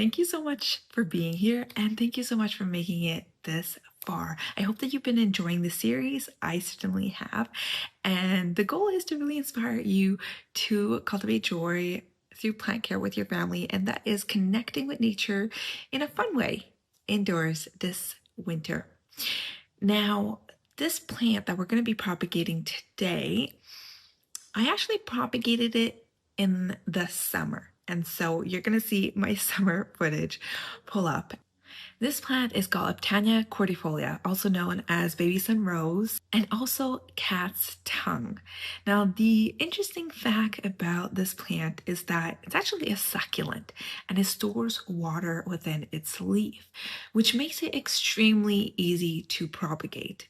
Thank you so much for being here, and thank you so much for making it this far. I hope that you've been enjoying the series. I certainly have. And the goal is to really inspire you to cultivate joy through plant care with your family, and that is connecting with nature in a fun way indoors this winter. Now, this plant that we're going to be propagating today, I actually propagated it in the summer. And so you're going to see my summer footage pull up. This plant is called Aptenia Cordifolia, also known as baby sun rose, and also cat's tongue. Now, the interesting fact about this plant is that it's actually a succulent and it stores water within its leaf, which makes it extremely easy to propagate.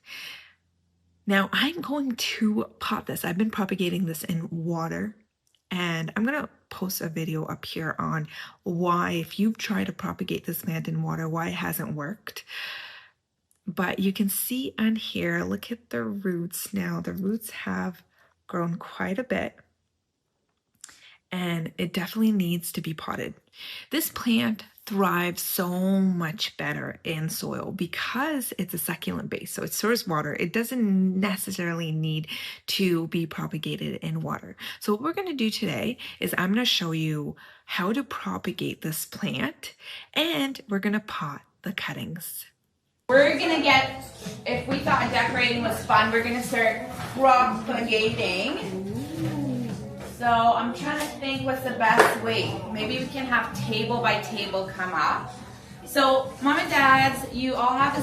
Now, I'm going to pot this. I've been propagating this in water, and I'm going to post a video up here on why, if you've tried to propagate this plant in water, why it hasn't worked. But you can see on here, look at the roots now. The roots have grown quite a bit, and it definitely needs to be potted. This plant thrives so much better in soil because it's a succulent base, so it stores water. It doesn't necessarily need to be propagated in water. So what we're going to do today is I'm going to show you how to propagate this plant, and we're going to pot the cuttings. We're going to get, if we thought decorating was fun, we're going to start propagating. So I'm trying to think what's the best way. Maybe we can have table by table come up. So mom and dads, you all have a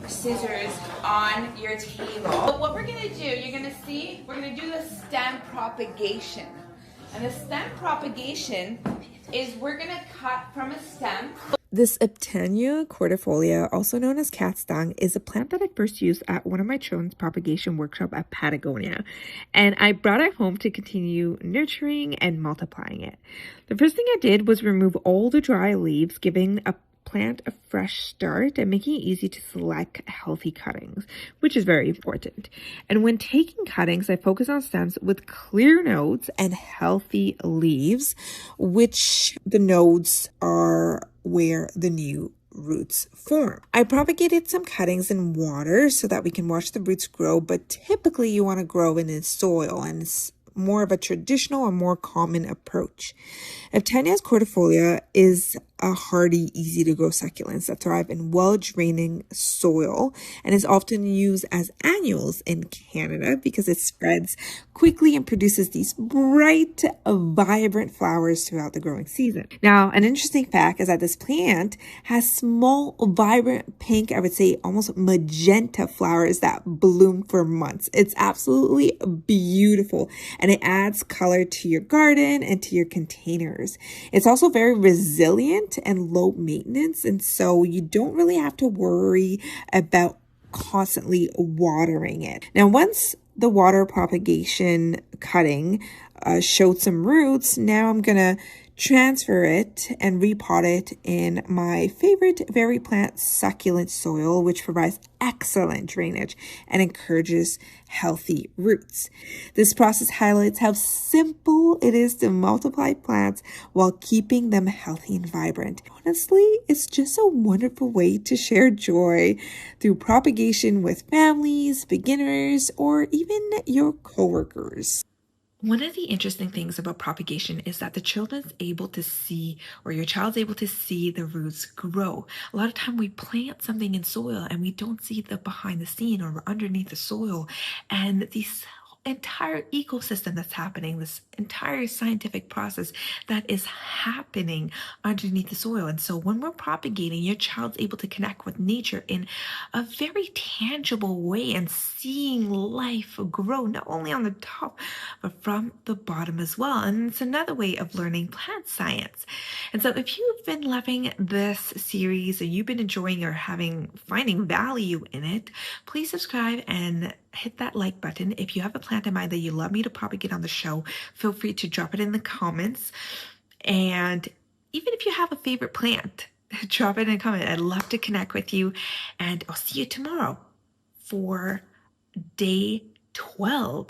scissors on your table. But what we're going to do, you're going to see, we're going to do the stem propagation. And the stem propagation is we're going to cut from a stem. This Aptenia Cordifolia, also known as cat's tongue, is a plant that I first used at one of my children's propagation workshop at Patagonia, and I brought it home to continue nurturing and multiplying it. The first thing I did was remove all the dry leaves, giving a plant a fresh start and making it easy to select healthy cuttings, which is very important. And when taking cuttings, I focus on stems with clear nodes and healthy leaves, which the nodes are where the new roots form. I propagated some cuttings in water so that we can watch the roots grow, but typically you want to grow in the soil, and it's more of a traditional or more common approach. Aptenia Cordifolia is a hardy, easy to grow succulents that thrive in well-draining soil and is often used as annuals in Canada because it spreads quickly and produces these bright, vibrant flowers throughout the growing season. Now, an interesting fact is that this plant has small, vibrant pink, I would say almost magenta flowers that bloom for months. It's absolutely beautiful, and it adds color to your garden and to your containers. It's also very resilient and low maintenance, and so you don't really have to worry about constantly watering it. Now, once the water propagation cutting showed some roots, now I'm gonna transfer it and repot it in my favorite berry plant succulent soil, which provides excellent drainage and encourages healthy roots. This process highlights how simple it is to multiply plants while keeping them healthy and vibrant. Honestly, it's just a wonderful way to share joy through propagation with families, beginners, or even your coworkers. One of the interesting things about propagation is that the children's able to see, or your child's able to see, the roots grow. A lot of time we plant something in soil and we don't see the behind the scene or underneath the soil, and these entire ecosystem that's happening, this entire scientific process that is happening underneath the soil. And so when we're propagating, your child's able to connect with nature in a very tangible way and seeing life grow, not only on the top, but from the bottom as well. And it's another way of learning plant science. And so if you've been loving this series, or you've been enjoying or finding value in it, please subscribe and hit that like button. If you have a plant in mind that you love me to propagate on the show, feel free to drop it in the comments. And even if you have a favorite plant, drop it in a comment. I'd love to connect with you. And I'll see you tomorrow for day 12